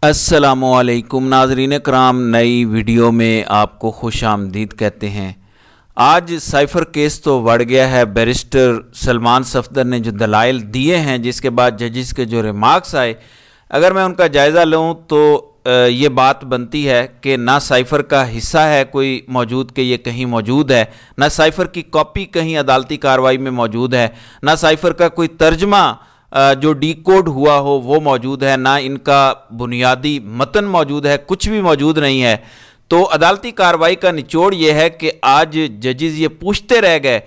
अस्सलामुअलैकुम नाज़रीन कराम, नई वीडियो में आपको खुश आमदीद कहते हैं। आज साइफ़र केस तो बढ़ गया है। बैरिस्टर सलमान सफदर ने जो दलाइल दिए हैं, जिसके बाद जजिस के जो रिमार्क्स आए, अगर मैं उनका जायज़ा लूँ तो ये बात बनती है कि ना साइफ़र का हिस्सा है कोई मौजूद कि ये कहीं मौजूद है, ना साइफ़र की कॉपी कहीं अदालती कार्रवाई में मौजूद है, ना साइफ़र का कोई तर्जमा जो डीकोड हुआ हो वो मौजूद है, ना इनका बुनियादी मतन मौजूद है, कुछ भी मौजूद नहीं है। तो अदालती कार्रवाई का निचोड़ ये है कि आज जजेस ये पूछते रह गए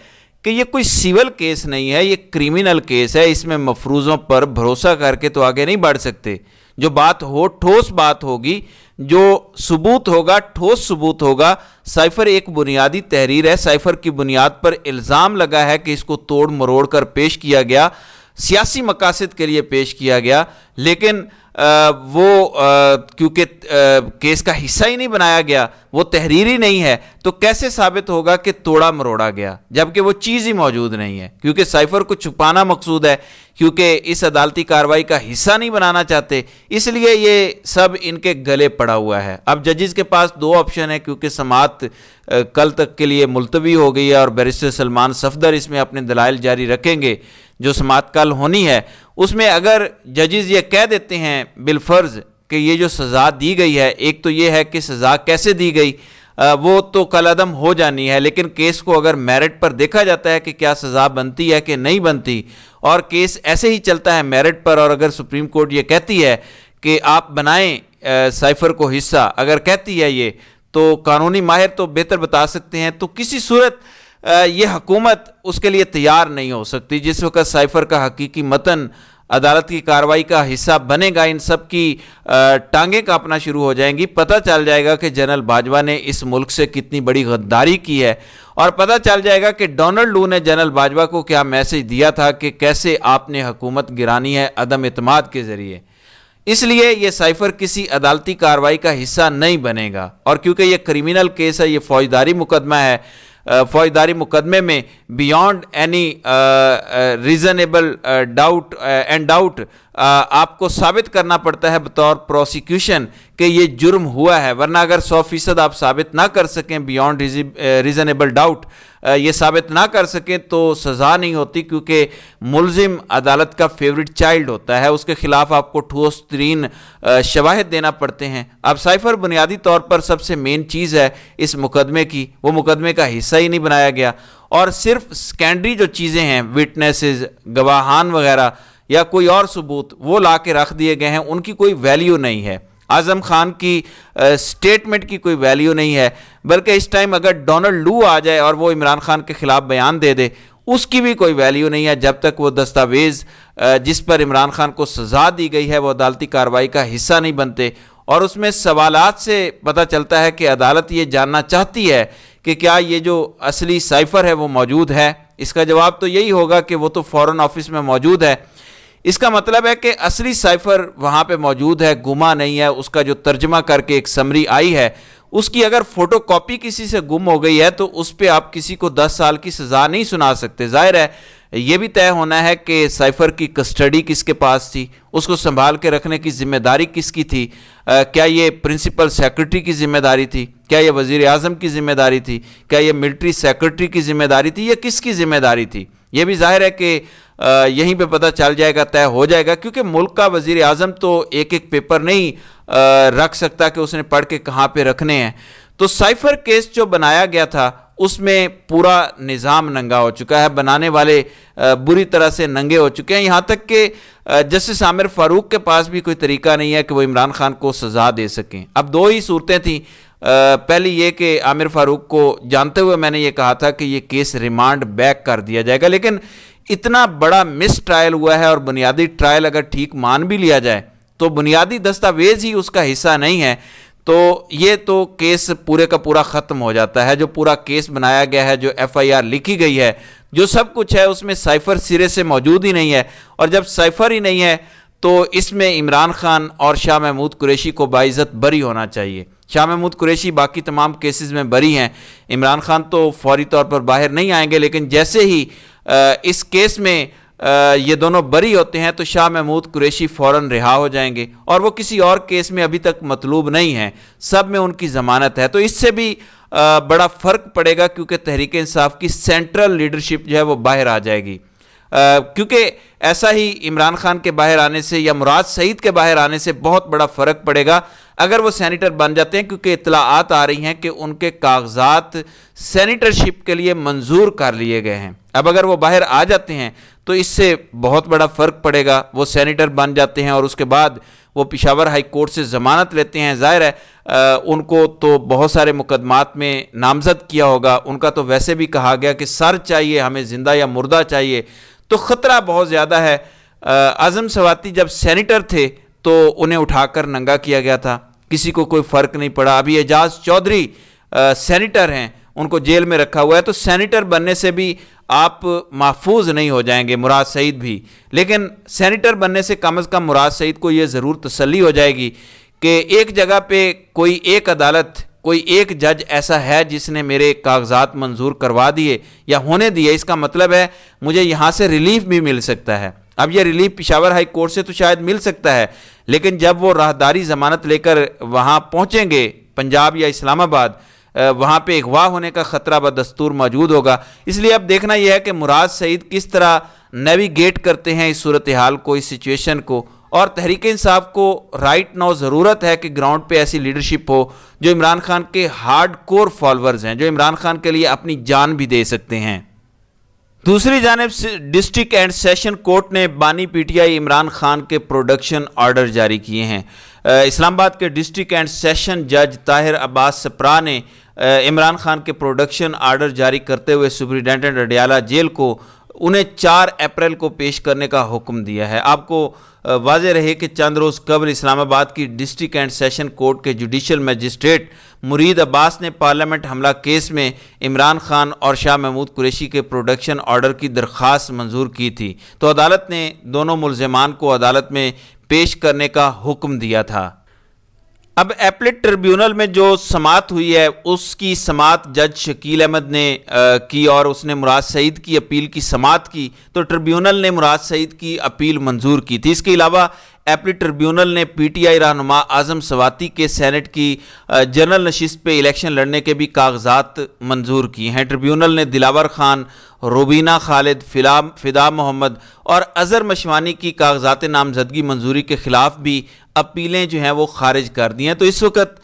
कि ये कोई सिविल केस नहीं है, ये क्रिमिनल केस है, इसमें मफरूज़ों पर भरोसा करके तो आगे नहीं बढ़ सकते। जो बात हो ठोस बात होगी, जो सबूत होगा ठोस सबूत होगा। साइफ़र एक बुनियादी तहरीर है, साइफ़र की बुनियाद पर इल्ज़ाम लगा है कि इसको तोड़ मरोड़ कर पेश किया गया, सियासी मकासद के लिए पेश किया गया, लेकिन क्योंकि केस का हिस्सा ही नहीं बनाया गया, वो तहरीर ही नहीं है, तो कैसे साबित होगा कि तोड़ा मरोड़ा गया, जबकि वो चीज़ ही मौजूद नहीं है। क्योंकि साइफ़र को छुपाना मकसूद है, क्योंकि इस अदालती कार्रवाई का हिस्सा नहीं बनाना चाहते, इसलिए ये सब इनके गले पड़ा हुआ है। अब जजेस के पास दो ऑप्शन है, क्योंकि समाअत कल तक के लिए मुलतवी हो गई है और बैरिस्टर सलमान सफदर इसमें अपने दलाइल जारी रखेंगे। जो समाअत कल होनी है उसमें अगर जजेस ये कह देते हैं बिलफर्ज कि ये जो सज़ा दी गई है, एक तो ये है कि सज़ा कैसे दी गई वो तो कलअदम हो जानी है, लेकिन केस को अगर मेरिट पर देखा जाता है कि क्या सज़ा बनती है कि नहीं बनती, और केस ऐसे ही चलता है मेरिट पर, और अगर सुप्रीम कोर्ट ये कहती है कि आप बनाएं साइफ़र को हिस्सा, अगर कहती है ये, तो कानूनी माहिर तो बेहतर बता सकते हैं, तो किसी सूरत ये हुकूमत उसके लिए तैयार नहीं हो सकती। जिस वक्त साइफ़र का हकीकी मतन अदालत की कार्रवाई का हिस्सा बनेगा, इन सब की टांगें कांपना शुरू हो जाएंगी। पता चल जाएगा कि जनरल बाजवा ने इस मुल्क से कितनी बड़ी गद्दारी की है, और पता चल जाएगा कि डोनाल्ड लू ने जनरल बाजवा को क्या मैसेज दिया था कि कैसे आपने हुकूमत गिरानी है अदम इत्माद के ज़रिए। इसलिए ये साइफ़र किसी अदालती कार्रवाई का हिस्सा नहीं बनेगा, और क्योंकि ये क्रिमिनल केस है, ये फौजदारी मुकदमा है, फौजदारी मुकदमे में बियॉन्ड एनी रीज़नेबल डाउट आपको साबित करना पड़ता है बतौर प्रोसिक्यूशन कि ये जुर्म हुआ है, वरना अगर 100% आप साबित ना कर सकें, बियॉन्ड रीज़नेबल डाउट ये साबित ना कर सकें, तो सज़ा नहीं होती, क्योंकि मुलजिम अदालत का फेवरेट चाइल्ड होता है, उसके खिलाफ आपको ठोस तरीन शवाहिद देना पड़ते हैं। अब साइफ़र बुनियादी तौर पर सबसे मेन चीज़ है इस मुकदमे की, वो मुकदमे का हिस्सा ही नहीं बनाया गया, और सिर्फ सेकेंडरी जो चीज़ें हैं, विटनेसेस, गवाहान वगैरह या कोई और सबूत, वो ला के रख दिए गए हैं, उनकी कोई वैल्यू नहीं है। आज़म खान की स्टेटमेंट की कोई वैल्यू नहीं है, बल्कि इस टाइम अगर डोनाल्ड लू आ जाए और वो इमरान खान के खिलाफ बयान दे दे, उसकी भी कोई वैल्यू नहीं है, जब तक वो दस्तावेज़ जिस पर इमरान खान को सज़ा दी गई है वो अदालती कार्रवाई का हिस्सा नहीं बनते। और उसमें सवालात से पता चलता है कि अदालत ये जानना चाहती है कि क्या ये जो असली साइफ़र है वो मौजूद है। इसका जवाब तो यही होगा कि वो तो फ़ॉरेन ऑफिस में मौजूद है। इसका मतलब है कि असली साइफ़र वहाँ पे मौजूद है, गुमा नहीं है। उसका जो तर्जमा करके एक समरी आई है, उसकी अगर फ़ोटो कॉपी किसी से गुम हो गई है तो उस पर आप किसी को 10 साल की सज़ा नहीं सुना सकते। ज़ाहिर है ये भी तय होना है कि साइफ़र की कस्टडी किसके पास थी, उसको संभाल के रखने की ज़िम्मेदारी किसकी थी, क्या ये प्रिंसिपल सेक्रेटरी की ज़िम्मेदारी थी, क्या ये वज़ीर आज़म की ज़िम्मेदारी थी, क्या ये मिलिट्री सेक्रेटरी की ज़िम्मेदारी थी, या किसकी ज़िम्मेदारी थी। ये भी ज़ाहिर है कि यहीं पे पता चल जाएगा, तय हो जाएगा, क्योंकि मुल्क का वज़ीर आज़म तो एक एक पेपर नहीं रख सकता कि उसने पढ़ के कहाँ पे रखने हैं। तो साइफ़र केस जो बनाया गया था उसमें पूरा निज़ाम नंगा हो चुका है, बनाने वाले बुरी तरह से नंगे हो चुके हैं, यहाँ तक कि जस्टिस आमिर फ़ारूक के पास भी कोई तरीका नहीं है कि वो इमरान खान को सज़ा दे सकें। अब दो ही सूरतें थीं, पहली ये कि आमिर फ़ारूक को जानते हुए मैंने ये कहा था कि ये केस रिमांड बैक कर दिया जाएगा, लेकिन इतना बड़ा मिस ट्रायल हुआ है, और बुनियादी ट्रायल अगर ठीक मान भी लिया जाए तो बुनियादी दस्तावेज ही उसका हिस्सा नहीं है, तो ये तो केस पूरे का पूरा ख़त्म हो जाता है। जो पूरा केस बनाया गया है, जो FIR लिखी गई है, जो सब कुछ है, उसमें साइफ़र सिरे से मौजूद ही नहीं है, और जब साइफ़र ही नहीं है तो इसमें इमरान खान और शाह महमूद कुरैशी को बाइज़्ज़त बरी होना चाहिए। शाह महमूद कुरैशी बाकी तमाम केसेस में बरी हैं, इमरान खान तो फौरी तौर पर बाहर नहीं आएंगे, लेकिन जैसे ही इस केस में یہ دونوں بری ہوتے ہیں تو شاہ محمود قریشی فوراً رہا ہو جائیں گے، اور وہ کسی اور کیس میں ابھی تک مطلوب نہیں ہیں، سب میں ان کی ضمانت ہے۔ تو اس سے بھی بڑا فرق پڑے گا، کیونکہ تحریک انصاف کی سینٹرل لیڈرشپ جو ہے وہ باہر آ جائے گی، کیونکہ ایسا ہی عمران خان کے باہر آنے سے یا مراد سعید کے باہر آنے سے بہت بڑا فرق پڑے گا اگر وہ سینیٹر بن جاتے ہیں، کیونکہ اطلاعات آ رہی ہیں کہ ان کے کاغذات سینیٹرشپ کے لیے منظور کر لیے گئے ہیں۔ اب اگر وہ باہر آ جاتے ہیں تو اس سے بہت بڑا فرق پڑے گا، وہ سینیٹر بن جاتے ہیں اور اس کے بعد وہ پشاور ہائی کورٹ سے ضمانت لیتے ہیں۔ ظاہر ہے ان کو تو بہت سارے مقدمات میں نامزد کیا ہوگا، ان کا تو ویسے بھی کہا گیا کہ سر چاہیے ہمیں، زندہ یا مردہ چاہیے، تو خطرہ بہت زیادہ ہے۔ اعظم سواتی جب سینیٹر تھے تو انہیں اٹھا کر ننگا کیا گیا تھا، کسی کو کوئی فرق نہیں پڑا۔ ابھی اعجاز چودھری سینیٹر ہیں، ان کو جیل میں رکھا ہوا ہے، تو سینیٹر بننے سے بھی آپ محفوظ نہیں ہو جائیں گے، مراد سعید بھی، لیکن سینیٹر بننے سے کم از کم مراد سعید کو یہ ضرور تسلی ہو جائے گی کہ ایک جگہ پہ کوئی ایک عدالت، کوئی ایک جج ایسا ہے جس نے میرے کاغذات منظور کروا دیے یا ہونے دیے، اس کا مطلب ہے مجھے یہاں سے ریلیف بھی مل سکتا ہے۔ اب یہ ریلیف پشاور ہائی کورٹ سے تو شاید مل سکتا ہے، لیکن جب وہ راہداری ضمانت لے کر وہاں پہنچیں گے پنجاب یا اسلام آباد، وہاں پہ اغوا ہونے کا خطرہ بدستور موجود ہوگا۔ اس لیے اب دیکھنا یہ ہے کہ مراد سعید کس طرح نیویگیٹ کرتے ہیں اس صورتحال کو، اس سچویشن کو، اور تحریک انصاف کو رائٹ نو ضرورت ہے کہ گراؤنڈ پہ ایسی لیڈرشپ ہو جو عمران خان کے ہارڈ کور فالورز ہیں، جو عمران خان کے لیے اپنی جان بھی دے سکتے ہیں۔ دوسری جانب ڈسٹرکٹ اینڈ سیشن کورٹ نے بانی P T I Imran Khan کے پروڈکشن آرڈر جاری کیے ہیں۔ اسلام آباد کے ڈسٹرکٹ اینڈ سیشن جج طاہر عباس سپرا نے عمران خان کے پروڈکشن آرڈر جاری کرتے ہوئے سپرنٹینڈنٹ اڈیالہ جیل کو انہیں 4 اپریل کو پیش کرنے کا حکم دیا ہے۔ آپ کو واضح رہے کہ چند روز قبل اسلام آباد کی ڈسٹرکٹ اینڈ سیشن کورٹ کے جوڈیشل مجسٹریٹ مرید عباس نے پارلیمنٹ حملہ کیس میں عمران خان اور شاہ محمود قریشی کے پروڈکشن آرڈر کی درخواست منظور کی تھی، تو عدالت نے دونوں ملزمان کو عدالت میں پیش کرنے کا حکم دیا تھا۔ اب ایپلیٹ ٹریبیونل میں جو سماعت ہوئی ہے اس کی سماعت جج شکیل احمد نے کی اور اس نے مراد سعید کی اپیل کی سماعت کی، تو ٹریبیونل نے مراد سعید کی اپیل منظور کی تھی۔ اس کے علاوہ ایپلیٹ ٹریبیونل نے پی ٹی آئی رہنما اعظم سواتی کے سینٹ کی جنرل نشست پہ الیکشن لڑنے کے بھی کاغذات منظور کیے ہیں۔ ٹریبیونل نے دلاور خان، روبینہ خالد، فدا محمد اور اظہر مشوانی کی کاغذات نامزدگی منظوری کے خلاف بھی اپیلیں جو ہیں وہ خارج کر دی ہیں۔ تو اس وقت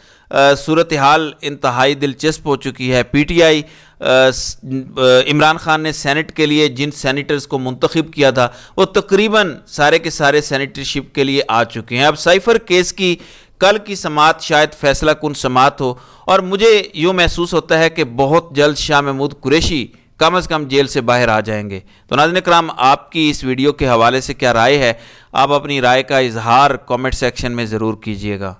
صورتحال انتہائی دلچسپ ہو چکی ہے۔ P T I Imran Khan نے سینٹ کے لیے جن سینیٹرز کو منتخب کیا تھا وہ تقریباً سارے کے سارے سینیٹرشپ کے لیے آ چکے ہیں۔ اب سائفر کیس کی کل کی سماعت شاید فیصلہ کن سماعت ہو، اور مجھے یوں محسوس ہوتا ہے کہ بہت جلد شاہ محمود قریشی کم از کم جیل سے باہر آ جائیں گے۔ تو ناظرین کرام، آپ کی اس ویڈیو کے حوالے سے کیا رائے ہے؟ آپ اپنی رائے کا اظہار کامنٹ سیکشن میں ضرور کیجیے گا۔